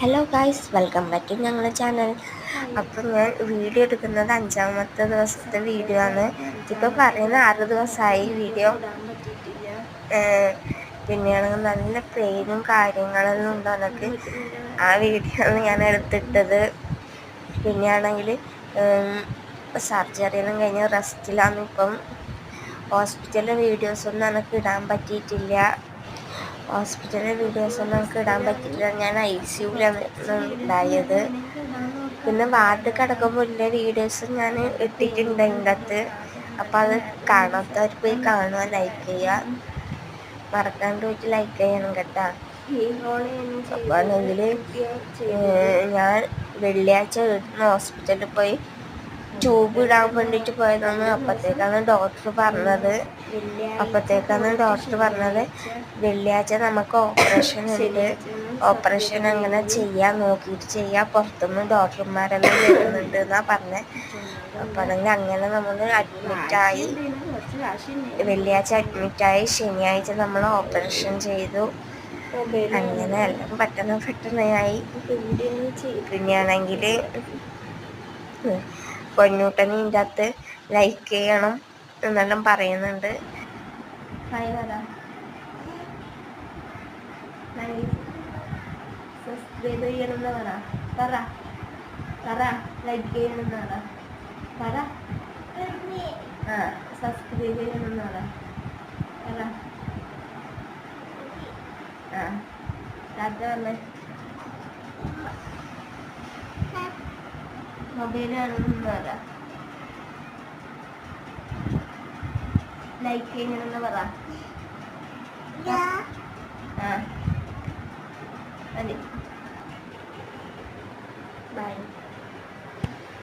Hello guys, welcome back to ഞങ്ങളുടെ channel. അപ്പം ഞാൻ വീഡിയോ എടുക്കുന്നത് 5-ാമത്തെ ദിവസത്തെ വീഡിയോ ആണ്. ഇപ്പോൾ പറയുന്ന 6 ദിവസമായി വീഡിയോ. പിന്നെയാണെങ്കിൽ നല്ല പെയിനും കാര്യങ്ങളെല്ലാം ഉണ്ട് എനിക്ക്. ആ വീഡിയോ ആണ് ഞാൻ എടുത്തിട്ടത്. പിന്നെയാണെങ്കിൽ സർജറിയെല്ലാം കഴിഞ്ഞ് റെസ്റ്റിലാണ്. ഇപ്പം ഹോസ്പിറ്റലിലെ വീഡിയോസൊന്നും എനിക്ക് ഇടാൻ പറ്റിയിട്ടില്ല. നമുക്ക് ഇടാൻ പറ്റിയില്ല. ഞാൻ ICUവിലാണ് ഉണ്ടായത്. പിന്നെ വാർഡ് കിടക്കുമ്പോൾ ഉള്ള വീഡിയോസ് ഞാൻ ഇട്ടിട്ടുണ്ട് അതിൻ്റെ അകത്ത്. അപ്പോൾ അത് കാണാത്തവർ പോയി കാണുക, ലൈക്ക് ചെയ്യുക. മറക്കാണ്ട് പോയിട്ട് ലൈക്ക് ചെയ്യണം കേട്ടോ. അപ്പോൾ ആണെങ്കിൽ ഞാൻ വെള്ളിയാഴ്ച വീട്ടിൽ ഹോസ്പിറ്റലിൽ പോയി ട്യൂബ് ഇടാൻ വേണ്ടിയിട്ട് പോയതാണ്. അപ്പോഴത്തേക്കാണ് ഡോക്ടർ പറഞ്ഞത് വെള്ളിയാഴ്ച നമുക്ക് ഓപ്പറേഷൻ ഉണ്ട്, ഓപ്പറേഷൻ അങ്ങനെ ചെയ്യാൻ നോക്കിയിട്ട് ചെയ്യാം, പുറത്തുനിന്ന് ഡോക്ടർമാരെല്ലാം വരുന്നുണ്ട് എന്നാണ് പറഞ്ഞത്. അപ്പോൾ ആണെങ്കിൽ അങ്ങനെ നമ്മൾ അഡ്മിറ്റായി. വെള്ളിയാഴ്ച അഡ്മിറ്റായി, ശനിയാഴ്ച നമ്മൾ ഓപ്പറേഷൻ ചെയ്തു. അങ്ങനെ എല്ലാം പെട്ടെന്നായി. പിന്നെയാണെങ്കിൽ പൊന്നൂട്ടന് ഇതിൻ്റെ അകത്ത് ലൈക്ക് ചെയ്യണം എന്നെല്ലാം പറയുന്നുണ്ട്. സബ്സ്ക്രൈബ് ചെയ്യണമെന്ന് പറ ലൈക്ക് ചെയ്യണമെന്ന് പറ. സബ്സ്ക്രൈബ് ചെയ്യണമെന്ന് പറ. മൊബൈൽ വേണമെന്ന് പറ. ലൈക്ക് ചെയ്യണമെന്ന് പറ. മതി. ബൈ.